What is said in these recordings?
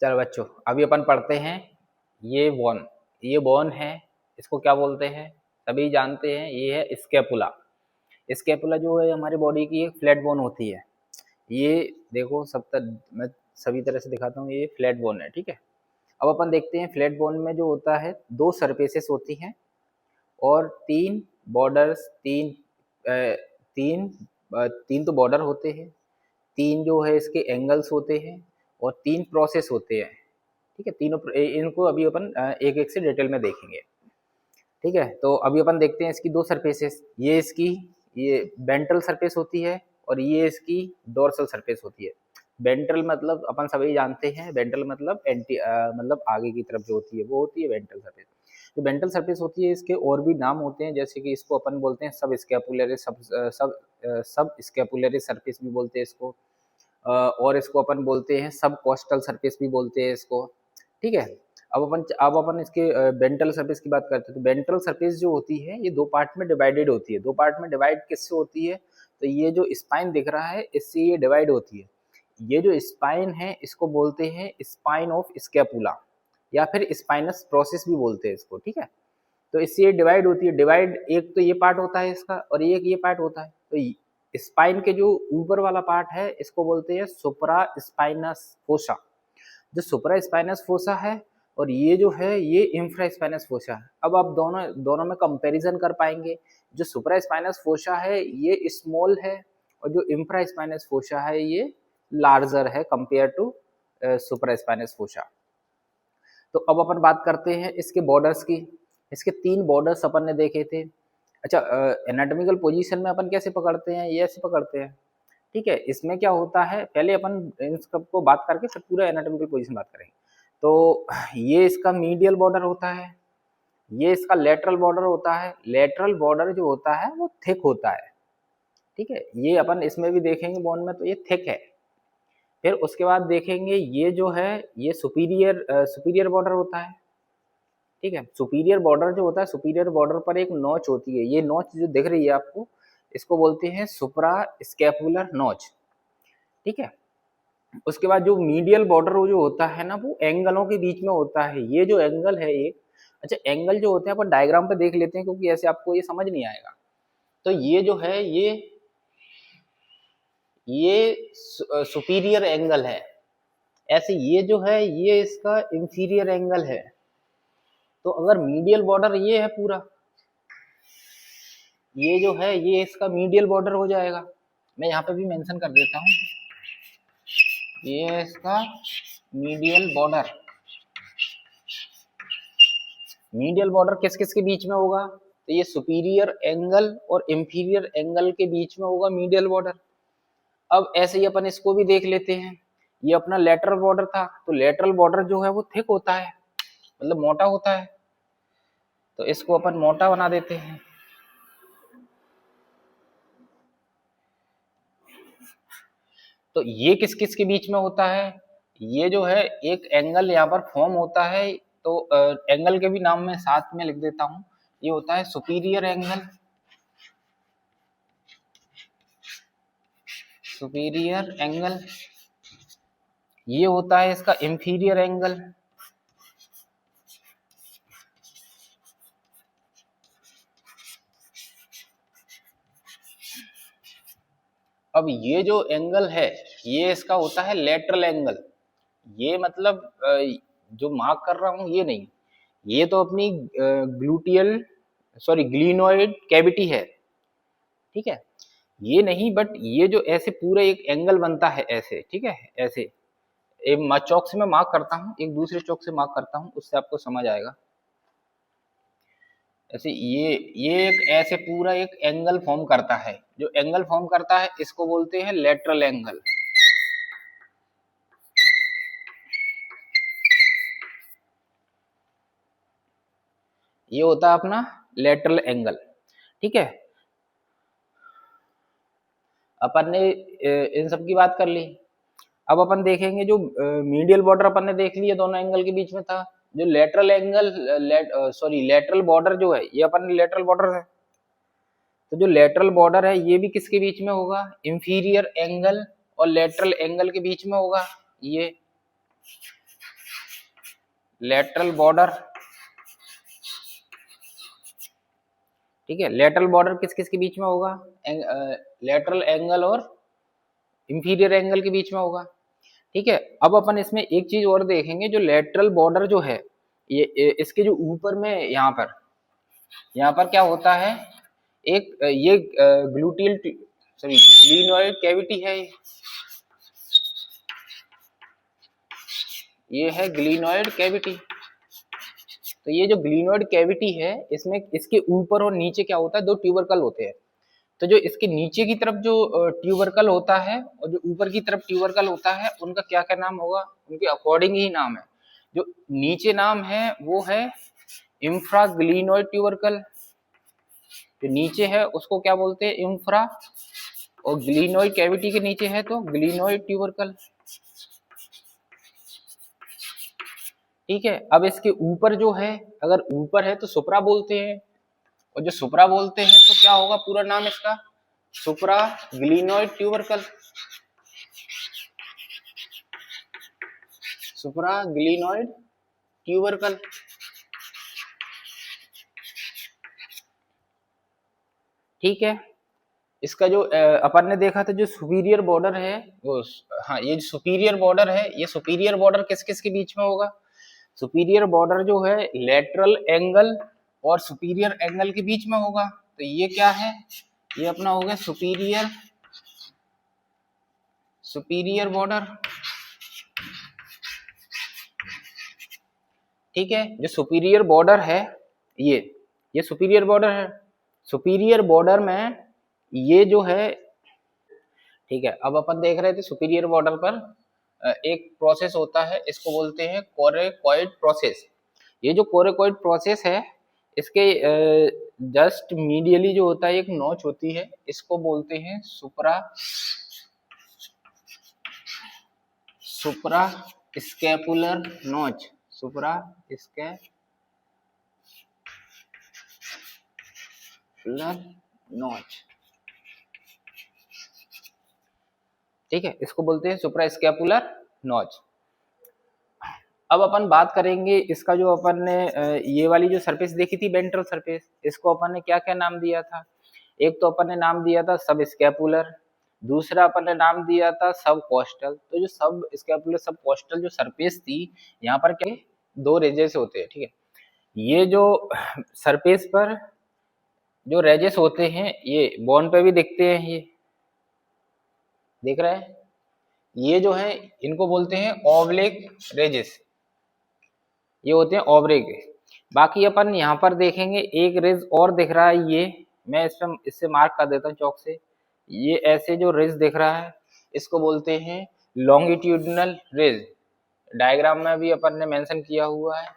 चलो बच्चों, अभी अपन पढ़ते हैं ये बोन है, इसको क्या बोलते हैं? सभी जानते हैं, ये है स्कैपुला। स्कैपुला जो है हमारी बॉडी की एक फ्लैट बोन होती है। ये देखो मैं सभी तरह से दिखाता हूँ, ये फ्लैट बोन है, ठीक है। अब अपन देखते हैं फ्लैट बोन में जो होता है दो सरफेसेस होती हैं और तीन बॉर्डर्स, तीन तो बॉर्डर होते हैं, तीन जो है इसके एंगल्स होते हैं और तीन प्रोसेस होते हैं, ठीक है। इनको अभी अपन एक एक से डिटेल में देखेंगे, ठीक है। तो अभी अपन देखते हैं इसकी दो सरफेसेस, ये वेंट्रल सरफेस होती है और ये इसकी डोर्सल सरफेस होती है। वेंट्रल मतलब अपन सभी जानते हैं, वेंट्रल मतलब मतलब आगे की तरफ जो होती है वो होती है वेंट्रल सरफेस। जो वेंट्रल सरफेस होती है इसके और भी नाम होते हैं, जैसे कि इसको अपन बोलते हैं सब स्कैपुलरी सरफेस भी बोलते हैं इसको, और इसको अपन बोलते हैं सब कोस्टल सरफेस भी बोलते हैं इसको, ठीक है। अब अपन इसके वेंट्रल सरफेस की बात करते हैं। तो वेंट्रल सरफेस जो होती है ये दो पार्ट में डिवाइडेड होती है। दो पार्ट में डिवाइड किससे होती है? तो ये जो स्पाइन दिख रहा है इससे ये डिवाइड होती है। ये जो स्पाइन है इसको बोलते हैं स्पाइन ऑफ स्कैपुला या फिर स्पाइनस प्रोसेस भी बोलते हैं इसको, ठीक है। तो इससे ये डिवाइड होती है। डिवाइड एक तो ये पार्ट होता है इसका और एक ये पार्ट होता है। तो स्पाइन के जो ऊपर वाला पार्ट है इसको बोलते हैं सुपरा स्पाइनस फोसा। जो सुपरा स्पाइनस फोसा है और ये जो है ये इंफ्रा स्पाइनस फोसा है। अब आप दोनों दोनों में कंपैरिजन कर पाएंगे। जो सुपरा स्पाइनस फोसा है ये स्मॉल है और जो इंफ्रा स्पाइनस फोसा है ये लार्जर है कंपेयर टू सुपरा स्पाइनस फोसा। तो अब अपन बात करते हैं इसके बॉर्डर्स की। इसके तीन बॉर्डर्स अपन ने देखे थे। अच्छा, एनाटॉमिकल पोजीशन में अपन कैसे पकड़ते हैं? ये ऐसे पकड़ते हैं, ठीक है। इसमें क्या होता है, पहले अपन इन सब को बात करके फिर पूरा एनाटॉमिकल पोजीशन बात करेंगे। तो ये इसका मीडियल बॉर्डर होता है, ये इसका लेटरल बॉर्डर होता है। लेटरल बॉर्डर जो होता है वो थिक होता है, ठीक है। ये अपन इसमें भी देखेंगे बोन में, तो ये थिक है। फिर उसके बाद देखेंगे ये जो है ये सुपीरियर बॉर्डर होता है, ठीक है। सुपीरियर बॉर्डर जो होता है, सुपीरियर बॉर्डर पर एक नॉच होती है। ये नॉच जो दिख रही है आपको इसको बोलते हैं सुप्रा स्कैपुलर नॉच, ठीक है। उसके बाद जो मीडियल बॉर्डर जो होता है ना वो एंगलों के बीच में होता है। ये जो एंगल है एक, अच्छा एंगल जो होते हैं अपन डायग्राम पे देख लेते हैं क्योंकि ऐसे आपको ये समझ नहीं आएगा। तो ये जो है ये सुपीरियर एंगल है। ऐसे ये जो है ये इसका इंफीरियर एंगल है। तो अगर मीडियल बॉर्डर ये है पूरा, ये जो है ये इसका मीडियल बॉर्डर हो जाएगा। मैं यहाँ पे भी मेंशन कर देता हूँ, ये इसका मीडियल बॉर्डर। मीडियल बॉर्डर किस किस के बीच में होगा? तो ये सुपीरियर एंगल और इंफीरियर एंगल के बीच में होगा मीडियल बॉर्डर। अब ऐसे ही अपन इसको भी देख लेते हैं। ये अपना लेटरल बॉर्डर था, तो लेटरल बॉर्डर जो है वो थिक होता है, मतलब मोटा होता है। तो इसको अपन मोटा बना देते हैं। तो ये किस किस के बीच में होता है? ये जो है एक एंगल यहाँ पर फॉर्म होता है। तो एंगल के भी नाम में साथ में लिख देता हूँ। ये होता है सुपीरियर एंगल, सुपीरियर एंगल। ये होता है इसका इंफीरियर एंगल। अब ये जो एंगल है ये इसका होता है लेटरल एंगल। ये मतलब जो मार्क कर रहा हूं ये नहीं, ये तो अपनी ग्लिनोइड कैविटी है, ठीक है। ये नहीं, बट ये जो ऐसे पूरा एक एंगल बनता है ऐसे, ठीक है। ऐसे एक चौक से मैं मार्क करता हूँ, एक दूसरे चौक से मार्क करता हूँ, उससे आपको समझ आएगा। ऐसे ये एक ऐसे पूरा एक एंगल फॉर्म करता है। जो एंगल फॉर्म करता है इसको बोलते हैं लेटरल एंगल। ये होता है अपना लेटरल एंगल, ठीक है। अपन ने इन सब की बात कर ली। अब अपन देखेंगे जो मीडियल बॉर्डर अपन ने देख लिया, दोनों एंगल के बीच में था। जो लेटरल एंगल लेटरल बॉर्डर जो है ये अपन लेटरल बॉर्डर है। तो जो लेटरल बॉर्डर है ये भी किसके बीच में होगा? इंफीरियर एंगल और लेटरल एंगल के बीच में होगा ये। लेटरल बॉर्डर, ठीक है। लेटरल बॉर्डर किस किस के बीच में होगा? लेटरल एंगल और इंफीरियर एंगल के बीच में होगा, ठीक है। अब अपन इसमें एक चीज और देखेंगे, जो लेटरल बॉर्डर जो है ये इसके जो ऊपर में यहाँ पर क्या होता है, एक ये ग्लूटियल सॉरी ग्लिनोइड कैविटी है, ये है ग्लिनोइड कैविटी। तो ये जो ग्लिनोइड कैविटी है, इसमें इसके ऊपर और नीचे क्या होता है, दो ट्यूबरकल होते हैं। तो जो इसके नीचे की तरफ जो ट्यूबरकल होता है और जो ऊपर की तरफ ट्यूबरकल होता है, उनका क्या क्या नाम होगा, उनके अकॉर्डिंग ही नाम है। जो नीचे नाम है वो है इंफ्राग्लिनोइड ट्यूबरकल, जो नीचे है उसको क्या बोलते हैं, इंफ्रा, और ग्लिनोइड कैविटी के नीचे है तो ग्लिनोइड ट्यूबरकल, ठीक है। अब इसके ऊपर जो है, अगर ऊपर है तो सुप्रा बोलते हैं, और जो सुप्रा बोलते हैं तो क्या होगा पूरा नाम इसका, सुप्रा ग्लिनोइड ट्यूबरकल, सुप्रा ग्लिनोइड ट्यूबरकल, ठीक है। इसका जो अपन ने देखा था जो सुपीरियर बॉर्डर है वो, हाँ ये सुपीरियर बॉर्डर है, ये सुपीरियर बॉर्डर किस किस के बीच में होगा, सुपीरियर बॉर्डर जो है लेटरल एंगल और सुपीरियर एंगल के बीच में होगा। तो ये क्या है, ये अपना हो गया सुपीरियर, सुपीरियर बॉर्डर, ठीक है। जो सुपीरियर बॉर्डर है ये सुपीरियर बॉर्डर है, सुपीरियर बॉर्डर में ये जो है, ठीक है। अब अपन देख रहे थे सुपीरियर बॉर्डर पर एक प्रोसेस होता है, इसको बोलते हैं कोरेकॉइड प्रोसेस। ये जो कोरेकॉइड प्रोसेस है, इसके जस्ट मीडियली जो होता है एक नोच होती है, इसको बोलते हैं सुप्रा स्कैपुलर नोच, सुप्रा स्कैपुलर नोच, ठीक है। इसको बोलते हैं सुप्रा स्कैपुलर नोच। अब अपन बात करेंगे इसका, जो अपन ने ये वाली जो सरफेस देखी थी वेंट्रल सरफेस, इसको अपन ने क्या क्या नाम दिया था, एक तो अपन ने नाम दिया था सब स्कैपुलर, दूसरा अपन ने नाम दिया था सब कोस्टल। तो जो सब स्कैपुलर सब कोस्टल जो सरफेस थी, यहाँ पर क्या दो रेजेस होते हैं, ठीक है। ये जो सरफेस पर जो रेजेस होते हैं, ये बोन पे भी दिखते हैं, ये देख रहे हैं, ये जो है इनको बोलते हैं ओब्लिक रेजेस, ये होते हैं ओब्लिक। बाकी अपन यहाँ पर देखेंगे एक रेज और दिख रहा है, ये मैं इससे मार्क कर देता हूँ चौक से, ये ऐसे जो रेज दिख रहा है इसको बोलते हैं लॉन्गिट्यूडनल रेज, डायग्राम में भी अपन ने मेंशन किया हुआ है।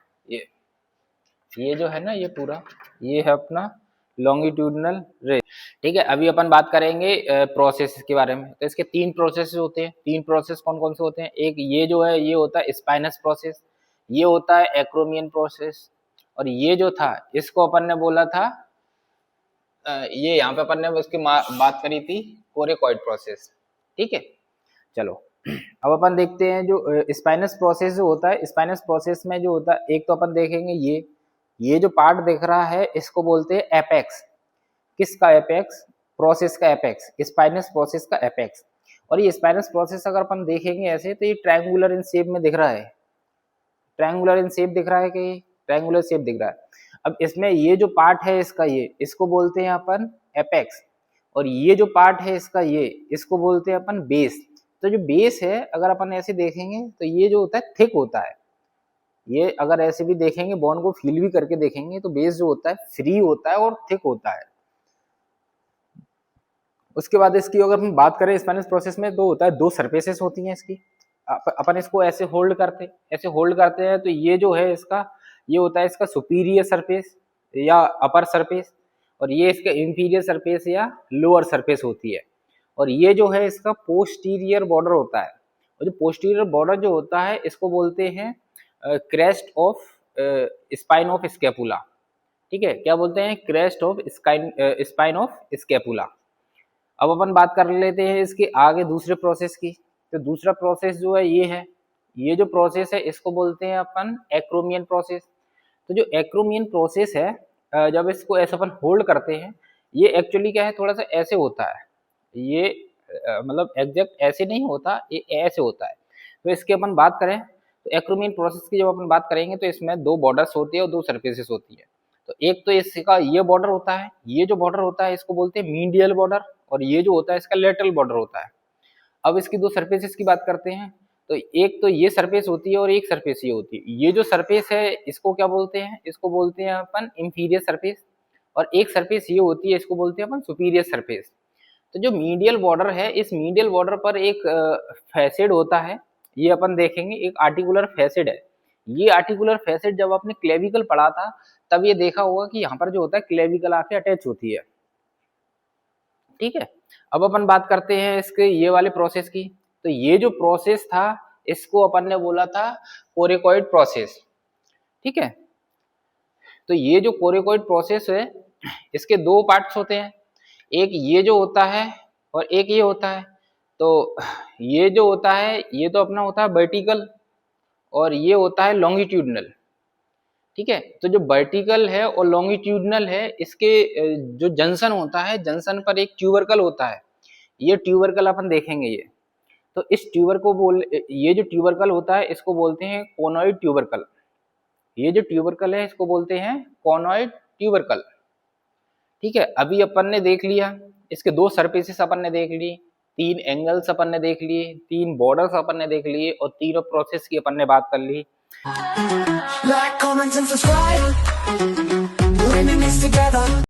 ये जो है ना, ये पूरा ये है अपना लॉन्गिट्यूडनल रेज, ठीक है। अभी अपन बात करेंगे प्रोसेस के बारे में। तो इसके तीन प्रोसेस होते हैं, तीन प्रोसेस कौन कौन से होते हैं, एक ये जो है ये होता है स्पाइनस प्रोसेस, ये होता है एक्रोमियन प्रोसेस, और ये जो था इसको अपन ने बोला था ये यहाँ पे अपन ने उसकी बात करी थी कोरेकॉइड प्रोसेस, ठीक है। चलो अब अपन देखते हैं जो स्पाइनस प्रोसेस जो होता है, स्पाइनस प्रोसेस में जो होता है एक तो अपन देखेंगे ये जो पार्ट दिख रहा है इसको बोलते हैं एपेक्स, किसका एपेक्स, प्रोसेस का एपेक्स, स्पाइनस प्रोसेस का एपेक्स। और ये स्पाइनस प्रोसेस अगर अपन देखेंगे ऐसे तो ये ट्रायंगुलर इन शेप में दिख रहा है, ट्रायंगुलर इन शेप दिख रहा है कि ट्रायंगुलर शेप दिख रहा है। अब इसमें ये जो पार्ट है इसका, ये इसको बोलते हैं अपन एपेक्स, और ये जो पार्ट है इसका ये इसको बोलते हैं अपन बेस। तो जो बेस है अगर अपन ऐसे देखेंगे तो ये जो होता है थिक होता है, ये अगर ऐसे भी देखेंगे बोन को फील भी करके देखेंगे तो बेस जो होता है फ्री होता है और थिक होता है। उसके बाद इसकी अगर हम बात करें स्पाइनस प्रोसेस में तो होता है दो सरफेसेस होती हैं इसकी, अपन इसको ऐसे होल्ड करते हैं तो ये जो है इसका ये होता है इसका सुपीरियर सरफेस या अपर सरफेस, और ये इसका इंफीरियर सरफेस या लोअर सरफेस होती है, और ये जो है इसका पोस्टीरियर बॉर्डर होता है। और जो पोस्टीरियर बॉर्डर जो होता है इसको बोलते हैं crest of spine of scapula, ठीक है। क्या बोलते हैं, crest of spine of scapula. अब अपन बात कर लेते हैं इसके आगे दूसरे प्रोसेस की। तो दूसरा प्रोसेस जो है ये है, ये जो प्रोसेस है इसको बोलते हैं अपन एक्रोमियन प्रोसेस। तो जो एक्रोमियन प्रोसेस है, जब इसको ऐसे अपन होल्ड करते हैं, ये एक्चुअली क्या है, थोड़ा सा ऐसे होता है, ये मतलब एग्जैक्ट ऐसे नहीं होता, ये ऐसे होता है। तो इसकी अपन बात करें तो एक्रोमियन प्रोसेस की जब अपन बात करेंगे तो इसमें दो बॉर्डर्स होती है और दो सरफेसेस होती है। तो एक तो इसका ये बॉर्डर होता है, ये जो बॉर्डर होता है इसको बोलते हैं मीडियल बॉर्डर, और ये जो होता है इसका लेटरल बॉर्डर होता है। अब इसकी दो सरफेसेस की बात करते हैं, तो एक तो ये सरफेस होती है और एक सरफेस ये होती है। ये जो सरफेस है इसको क्या बोलते हैं, इसको बोलते हैं अपन इंफीरियर सरफेस, और एक सरफेस ये होती है इसको बोलते हैं अपन सुपीरियर सरफेस। तो जो मीडियल बॉर्डर है, इस मीडियल बॉर्डर पर एक फैसेड होता है, ये अपन देखेंगे, एक आर्टिकुलर फैसेड है। ये आर्टिकुलर फैसेड जब आपने क्लेविकल पढ़ा था तब ये देखा होगा कि यहाँ पर जो होता है क्लेविकल आके अटैच होती है, ठीक है। अब अपन बात करते हैं इसके ये वाले प्रोसेस की। तो ये जो प्रोसेस था इसको अपन ने बोला था कोरेकॉइड प्रोसेस, ठीक है। तो ये जो कोरेकॉइड प्रोसेस है इसके दो पार्ट्स होते हैं, एक ये जो होता है और एक ये होता है। तो ये जो होता है ये तो अपना होता है वर्टिकल और ये होता है लॉन्गिट्यूडनल, ठीक है। तो जो वर्टिकल है और लॉन्गिट्यूडनल है, इसके जो जंक्शन होता है, जंक्शन पर एक ट्यूबरकल होता है। ये ट्यूबरकल अपन देखेंगे ये। तो इस ट्यूबर को ये जो ट्यूबरकल होता है इसको बोलते हैं कोनॉइड ट्यूबरकल। ये जो ट्यूबरकल है इसको बोलते हैं कोनॉइड ट्यूबरकल, ठीक है। अभी अपन ने देख लिया इसके दो सरफेसेस अपन ने देख ली, तीन एंगल्स अपन ने देख लिए, तीन बॉर्डर्स अपन ने देख लिए, और तीनों प्रोसेस की अपन ने बात कर ली। Like, comment and subscribe. We're in this together.